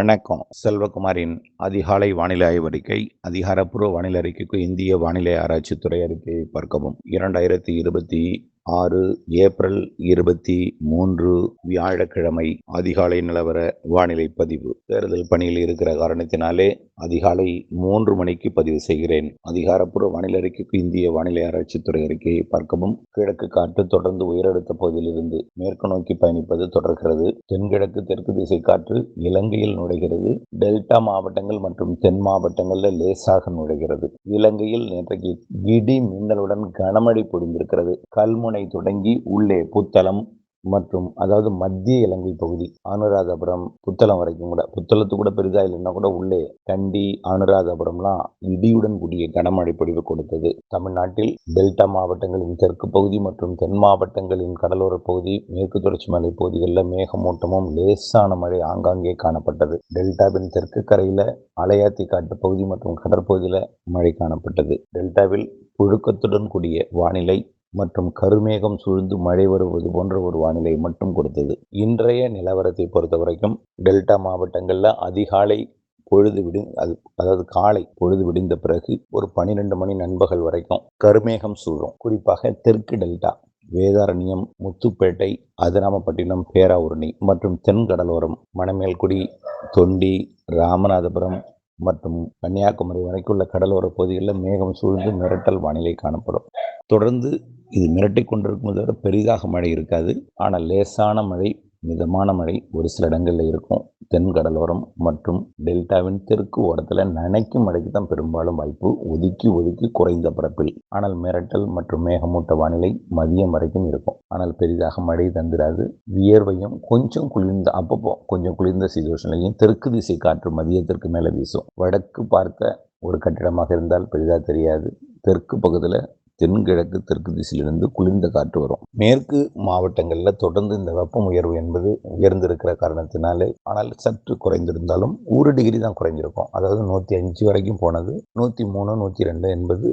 வணக்கம். செல்வகுமாரின் அதிகாலை வானிலை ஆய்வறிக்கை. அதிகாரப்பூர்வ வானிலை அறிக்கைக்கு இந்திய வானிலை ஆராய்ச்சித்துறை அறிக்கையை பார்க்கவும். 2026 ஏப்ரல் 23 வியாழக்கிழமை அதிகாலை நிலவர வானிலை பதிவு. தேர்தல் பணியில் இருக்கிற காரணத்தினாலே அதிகாலை 3 மணிக்கு பதிவு செய்கிறேன். அதிகாரப்பூர்வ வானிலை அறிக்கைக்கு இந்திய வானிலை ஆராய்ச்சித்துறை அறிக்கையை பார்க்கவும். கிழக்கு காற்று தொடர்ந்து உயரழுத்த பகுதியிலிருந்து மேற்கு நோக்கி பயணிப்பது தொடர்கிறது. தென்கிழக்கு தெற்கு திசை காற்று இலங்கையில் நுழைகிறது. டெல்டா மாவட்டங்கள் மற்றும் தென் மாவட்டங்களில் லேசாக நுழைகிறது. இலங்கையில் நேற்றைக்கு இடி மின்னலுடன் கனமழை பொழிந்திருக்கிறது. கல்முனை தொடங்கி உள்ளே புத்தளம் மற்றும் அதாவது மத்திய இலங்கை பகுதி அனுராதபுரம் புத்தளம் வரைக்கும் கூட, புத்தளத்து கூட பெரிதா இல்லைன்னா கூட உள்ளே கண்டி அனுராதபுரம்லாம் இடியுடன் கூடிய கனமழை பொழிவு கொடுத்தது. தமிழ்நாட்டில் டெல்டா மாவட்டங்களின் தெற்கு பகுதி மற்றும் தென் மாவட்டங்களின் கடலோர பகுதி, மேற்கு தொடர்ச்சி மலை பகுதிகளில் மேகமூட்டமும் லேசான மழை ஆங்காங்கே காணப்பட்டது. டெல்டாவின் தெற்கு கரையில அலையாத்தி காட்டு பகுதி மற்றும் கடற்பகுதியில மழை காணப்பட்டது. டெல்டாவில் புழுக்கத்துடன் கூடிய வானிலை மற்றும் கருமேகம் சூழ்ந்து மழை வருவது போன்ற ஒரு வானிலை மட்டும் கொடுத்தது. இன்றைய நிலவரத்தை பொறுத்த வரைக்கும் டெல்டா மாவட்டங்களில் அதிகாலை பொழுது அதாவது காலை பொழுது விடிந்த பிறகு ஒரு 12 மணி நண்பகல் வரைக்கும் கருமேகம் சூழும். குறிப்பாக தெற்கு டெல்டா வேதாரண்யம், முத்துப்பேட்டை, அதிராமப்பட்டினம், பேராவூரணி மற்றும் தென்கடலோரம் மணமேல்குடி, தொண்டி, ராமநாதபுரம் மற்றும் கன்னியாகுமரி வரைக்குள்ள கடலோர பகுதிகளில் மேகம் சூழ்ந்து மிரட்டல் வானிலை காணப்படும். தொடர்ந்து இது மிரட்டி கொண்டிருக்கும் தவிர பெரிதாக மழை இருக்காது. ஆனால் லேசான மழை, மிதமான மழை ஒரு சில இடங்களில் இருக்கும். தென்கடலோரம் மற்றும் டெல்டாவின் தெற்கு ஓரத்தில் நனைக்கும் மழைக்கு தான் பெரும்பாலும் வாய்ப்பு, ஒதுக்கி குறைந்த பரப்பில். ஆனால் மிரட்டல் மற்றும் மேகமூட்ட வானிலை மதியம் வரைக்கும் இருக்கும். ஆனால் பெரிதாக மழை தந்திராது. வியர்வையும் கொஞ்சம் குளிர்ந்த அப்பப்போ கொஞ்சம் குளிர்ந்த சிச்சுவேஷன்லையும் தெற்கு திசை காற்று மதியத்திற்கு மேலே வீசும். வடக்கு பார்த்த ஒரு கட்டிடமாக இருந்தால் பெரிதாக தெரியாது. தெற்கு பகுதியில் தென்கிழக்கு தெற்கு திசையிலிருந்து குளிர்ந்த காற்று வரும். மேற்கு மாவட்டங்களில் தொடர்ந்து இந்த வெப்பம் உயர்வு என்பது உயர்ந்திருக்கிற காரணத்தினாலே, ஆனால் சற்று குறைந்திருந்தாலும் 1 டிகிரி தான் குறைஞ்சிருக்கும். அதாவது 105 வரைக்கும் போனது 103, 102 என்பது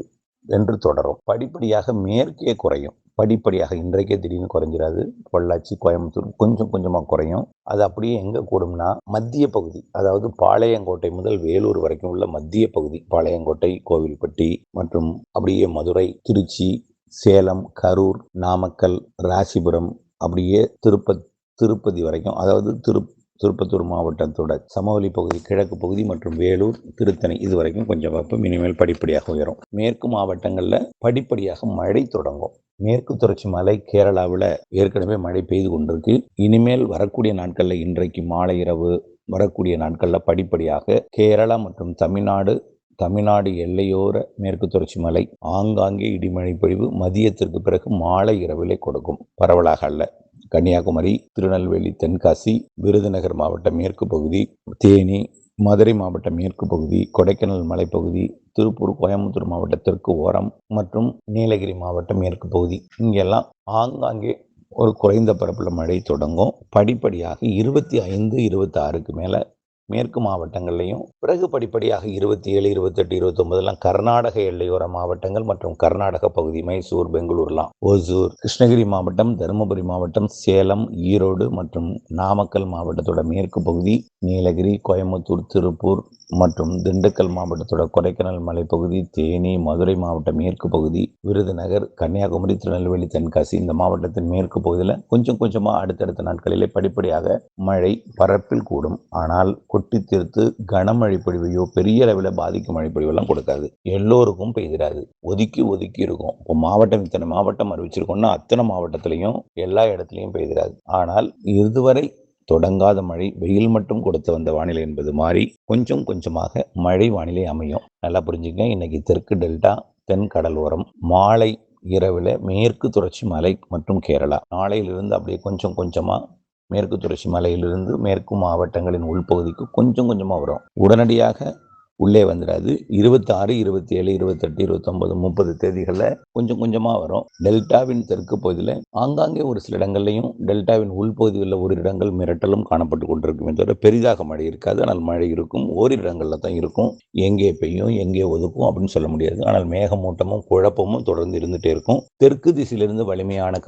என்று தொடரும். படிப்படியாக மேற்கே குறையும். படிப்படியாக இன்றைக்கே திடீர்னு குறைஞ்சிடாது. பொள்ளாச்சி, கோயம்புத்தூர் கொஞ்சம் கொஞ்சமாக குறையும். அது அப்படியே எங்கே கூடும்னா மத்திய பகுதி, அதாவது பாளையங்கோட்டை முதல் வேலூர் வரைக்கும் உள்ள மத்திய பகுதி, பாளையங்கோட்டை, கோவில்பட்டி மற்றும் அப்படியே மதுரை, திருச்சி, சேலம், கரூர், நாமக்கல், ராசிபுரம், அப்படியே திருப்பதி வரைக்கும், அதாவது திருப்பத்தூர் மாவட்டத்தோட சமவெளி பகுதி, கிழக்கு பகுதி மற்றும் வேலூர், திருத்தணி இது வரைக்கும் கொஞ்சம் வெப்பம் இனிமேல் படிப்படியாக உயரும். மேற்கு மாவட்டங்களில் படிப்படியாக மழை தொடங்கும். மேற்கு தொடர்ச்சி மலை கேரளாவில் ஏற்கனவே மழை பெய்து கொண்டிருக்கு. இனிமேல் வரக்கூடிய நாட்களில், இன்றைக்கு மாலை இரவு வரக்கூடிய நாட்களில் படிப்படியாக கேரளா மற்றும் தமிழ்நாடு எல்லையோர மேற்கு தொடர்ச்சி மலை ஆங்காங்கே இடிமழை பொழிவு மதியத்திற்கு பிறகு மாலை இரவிலே கொடுக்கும். பரவலாக அல்ல. கன்னியாகுமரி, திருநெல்வேலி, தென்காசி, விருதுநகர் மாவட்ட மேற்கு பகுதி, தேனி, மதுரை மாவட்ட மேற்கு பகுதி, கொடைக்கானல் மலைப்பகுதி, திருப்பூர், கோயம்புத்தூர் மாவட்ட தெற்கு ஓரம் மற்றும் நீலகிரி மாவட்ட மேற்கு பகுதி, இங்கெல்லாம் ஆங்காங்கே ஒரு குறைந்த பரப்பில் மழை தொடங்கும். படிப்படியாக 25, 26க்கு மேலே மேற்கு மாவட்டங்கள்லையும், பிறகு படிப்படியாக 27, 28, 29 கர்நாடக எல்லையோர மாவட்டங்கள் மற்றும் கர்நாடக பகுதி, மைசூர், பெங்களூர்லாம், ஒசூர், கிருஷ்ணகிரி மாவட்டம், தருமபுரி மாவட்டம், சேலம், ஈரோடு மற்றும் நாமக்கல் மாவட்டத்தோட மேற்கு பகுதி, நீலகிரி, கோயம்புத்தூர், திருப்பூர் மற்றும் திண்டுக்கல் மாவட்டத்தோட கொடைக்கானல் மலைப்பகுதி, தேனி, மதுரை மாவட்ட மேற்கு பகுதி, விருதுநகர், கன்னியாகுமரி, திருநெல்வேலி, தென்காசி இந்த மாவட்டத்தின் மேற்கு பகுதியில் கொஞ்சம் கொஞ்சமாக அடுத்தடுத்த நாட்களிலே படிப்படியாக மழை பரப்பில் கூடும். ஆனால் கொட்டி தீர்த்து கனமழை பொழிவையோ பெரிய அளவில் பாதிக்கும் மழை பொழிவெல்லாம் கொடுக்காது. எல்லோருக்கும் பெய்திடாது. ஒதுக்கி இருக்கும். இப்போ மாவட்டம் இத்தனை மாவட்டம் அறிவிச்சிருக்கோம்னா அத்தனை மாவட்டத்திலையும் எல்லா இடத்துலையும் பெய்திடாது. ஆனால் இதுவரை தொடங்காத மழை, வெயில் மட்டும் கொடுத்து வந்த வானிலை என்பது மாறி கொஞ்சம் கொஞ்சமாக மழை வானிலை அமையும். நல்லா புரிஞ்சுங்க. இன்னைக்கு தெற்கு டெல்டா, தென் கடலோரம், மாலை இரவில் மேற்கு தொடர்ச்சி மலை மற்றும் கேரளா, நாளையிலிருந்து அப்படியே கொஞ்சம் கொஞ்சமாக மேற்கு தொடர்ச்சி மலையிலிருந்து மேற்கு மாவட்டங்களின் உள்பகுதிக்கு கொஞ்சம் கொஞ்சமாக வரும். உடனடியாக உள்ளே வந்துடாது. 26, 27, 28, 29, 30 தேதிகளில் கொஞ்சம் கொஞ்சமாக வரும். டெல்டாவின் தெற்கு பகுதியில் ஆங்காங்கே ஒரு சில இடங்கள்லையும் டெல்டாவின் உள்பகுதிகளில் ஒரு இடங்கள் மிரட்டலும் காணப்பட்டு கொண்டிருக்குமே தவிர பெரிதாக மழை இருக்காது. ஆனால் மழை இருக்கும், ஓரிரு இடங்களில் தான் இருக்கும். எங்கே பெய்யும் எங்கே ஒதுக்கும் அப்படின்னு சொல்ல முடியாது. ஆனால் மேகமூட்டமும் குழப்பமும் தொடர்ந்து இருந்துகிட்டே இருக்கும். தெற்கு திசையிலிருந்து வலிமையான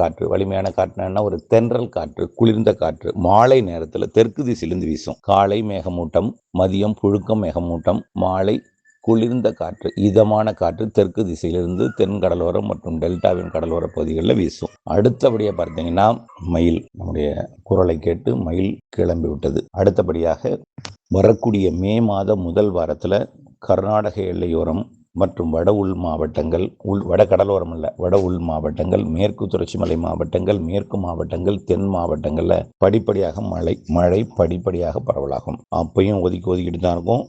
காற்றுனா ஒரு தென்றல் காற்று, குளிர்ந்த காற்று மாலை நேரத்தில் தெற்கு திசையிலிருந்து வீசும். காலை மேகமூட்டம், மதியம் புழுக்கம் மேகமூட்டம், மாலை குளிர்ந்த காற்று, இதமான காற்று தெற்கு திசையிலிருந்து தென் கடலோரம் மற்றும் டெல்டாவின் கடலோர பகுதிகளில் வீசும். அடுத்தபடியாக பார்த்தீங்கன்னா மயில், நம்முடைய குரலை கேட்டு மயில் கிளம்பி விட்டது. அடுத்தபடியாக வரக்கூடிய மே மாத முதல் வாரத்தில் கர்நாடக எல்லையோரம் மற்றும் வட உள் மாவட்டங்கள், வட கடலோரம் அல்ல, வட உள் மாவட்டங்கள், மேற்கு தொடர்ச்சி மலை மாவட்டங்கள், மேற்கு மாவட்டங்கள், தென் மாவட்டங்களில் படிப்படியாக மழை படிப்படியாக பரவலாகும். அப்பையும் ஒதுக்கிட்டு தான் இருக்கும்.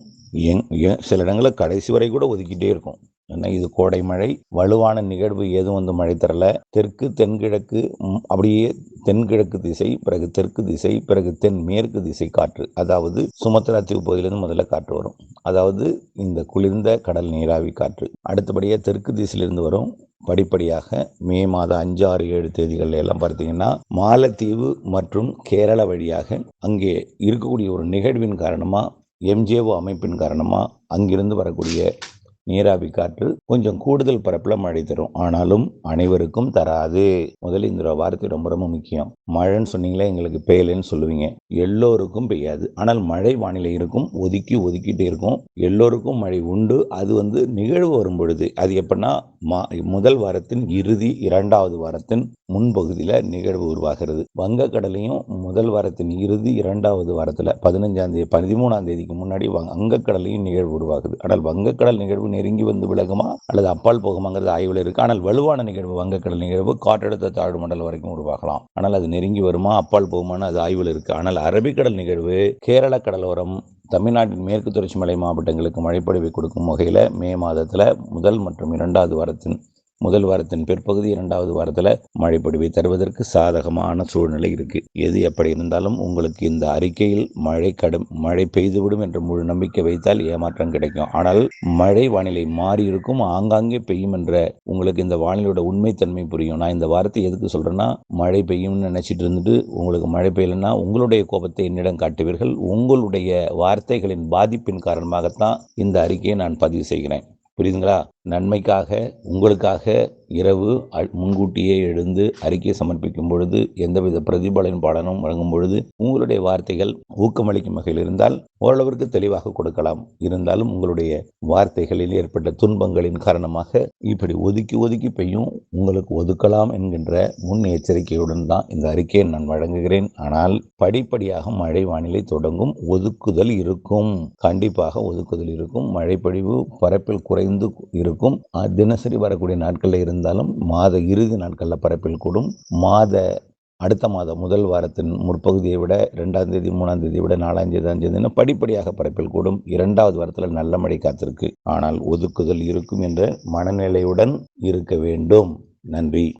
சில இடங்களில் கடைசி வரை கூட ஒதுக்கிட்டே இருக்கும். ஏன்னா இது கோடை மழை, வலுவான நிகழ்வு ஏதும் வந்து மழை தரல. தெற்கு தென்கிழக்கு அப்படியே தென்கிழக்கு திசை, பிறகு தெற்கு திசை, பிறகு தென் மேற்கு திசை காற்று, அதாவது சுமத்ரா தீவு பகுதியிலிருந்து முதல்ல காற்று வரும். அதாவது இந்த குளிர்ந்த கடல் நீராவி காற்று அடுத்தபடியாக தெற்கு திசையிலிருந்து வரும். படிப்படியாக மே மாதம் 5, 6, 7 தேதிகள் எல்லாம் பார்த்தீங்கன்னா மாலத்தீவு மற்றும் கேரளா வழியாக அங்கே இருக்கக்கூடிய ஒரு நிகழ்வின் காரணமாக, எம்ஜேஓ அமைப்பின் காரணமாக அங்கிருந்து வரக்கூடிய நீராவி காற்று கொஞ்சம் கூடுதல் பரப்பில் மழை தரும். ஆனாலும் அனைவருக்கும் தராது. முதல்ல இந்த வார்த்தை ரொம்ப ரொம்ப முக்கியம். மழைன்னு சொன்னீங்களே எங்களுக்கு பெய்யலைன்னு சொல்லுவீங்க. எல்லோருக்கும் பெய்யாது. ஆனால் மழை வானிலை இருக்கும், ஒதுக்கிட்டே இருக்கும். எல்லோருக்கும் மழை உண்டு. அது வந்து நிகழ்வு வரும் பொழுது, அது எப்படின்னா முதல் வாரத்தின் இறுதி, 2வது வாரத்தின் முன்பகுதியில் நிகழ்வு உருவாகிறது. வங்கக்கடலையும் முதல் வாரத்தின் இறுதி 2வது வாரத்தில் 15ஆம் தேதி 13ஆம் தேதிக்கு முன்னாடி வங்கக்கடலையும் நிகழ்வு உருவாகுது. ஆனால் வங்கக்கடல் நிகழ்வு நெருங்கி வந்து விலகுமா அல்லது அப்பால் போகுமாங்கிறது ஆய்வில் இருக்கு. ஆனால் வலுவான நிகழ்வு வங்கக்கடல் நிகழ்வு காற்றழுத்த தாழ்வு மண்டலம் வரைக்கும் உருவாகலாம். ஆனால் அது நெருங்கி வருமா அப்பால் போகுமான்னு அது ஆய்வில் இருக்கு. ஆனால் அரபிக்கடல் நிகழ்வு கேரள கடலோரம், தமிழ்நாட்டின் மேற்கு தொடர்ச்சி மலை மாவட்டங்களுக்கு மழைப்பொழிவை கொடுக்கும் வகையில் மே மாதத்தில் முதல் மற்றும் 2வது வாரத்தின் முதல் வாரத்தின் பிற்பகுதி 2வது வாரத்தில் மழைப்பொழிவை தருவதற்கு சாதகமான சூழ்நிலை இருக்கு. எது எப்படி இருந்தாலும் உங்களுக்கு இந்த அறிக்கையில் மழை பெய்துவிடும் என்ற முழு நம்பிக்கை வைத்தால் ஏமாற்றம் கிடைக்கும். ஆனால் மழை வானிலை மாறி இருக்கும், ஆங்காங்கே பெய்யும் என்ற உங்களுக்கு இந்த வானிலையோட உண்மைத்தன்மை புரியும். நான் இந்த வார்த்தை எதுக்கு சொல்றேன்னா, மழை பெய்யும்னு நினைச்சிட்டு இருந்துட்டு உங்களுக்கு மழை பெய்யலைன்னா உங்களுடைய கோபத்தை என்னிடம் காட்டுவீர்கள். உங்களுடைய வார்த்தைகளின் பாதிப்பின் காரணமாகத்தான் இந்த அறிக்கையை நான் பதிவு செய்கிறேன். புரியுதுங்களா? நன்மைக்காக உங்களுக்காக இரவு முன்கூட்டியே எழுந்து அறிக்கை சமர்ப்பிக்கும் பொழுது, எந்தவித பிரதிபலன் பலனும் வழங்கும் பொழுது உங்களுடைய வார்த்தைகள் ஊக்கமளிக்கும் வகையில் இருந்தால் ஓரளவிற்கு தெளிவாக கொடுக்கலாம். இருந்தாலும் உங்களுடைய வார்த்தைகளில் ஏற்பட்ட துன்பங்களின் காரணமாக இப்படி ஒதுக்கி பெய்யும், உங்களுக்கு ஒதுக்கலாம் என்கின்ற முன் எச்சரிக்கையுடன் தான் இந்த அறிக்கையை நான் வழங்குகிறேன். ஆனால் படிப்படியாக மழை வானிலை தொடங்கும். ஒதுக்குதல் இருக்கும், கண்டிப்பாக ஒதுக்குதல் இருக்கும். மழைப்பொழிவு பரப்பில் குறைந்து இருக்கும். தினசரி வரக்கூடிய நாட்களில் இருந்தாலும் மாத இறுதி நாட்களில் பரப்பில் கூடும். அடுத்த மாதம் முதல் வாரத்தின் முற்பகுதியை விட 2ஆம் தேதி 3ஆம் தேதியை விட 4ஆம் தேதி 5ஆம் தேதி படிப்படியாக பரப்பில் கூடும். 2வது வாரத்தில் நல்ல மழை காத்திருக்கு. ஆனால் ஒதுக்குதல் இருக்கும் என்ற மனநிலையுடன் இருக்க வேண்டும். நன்றி.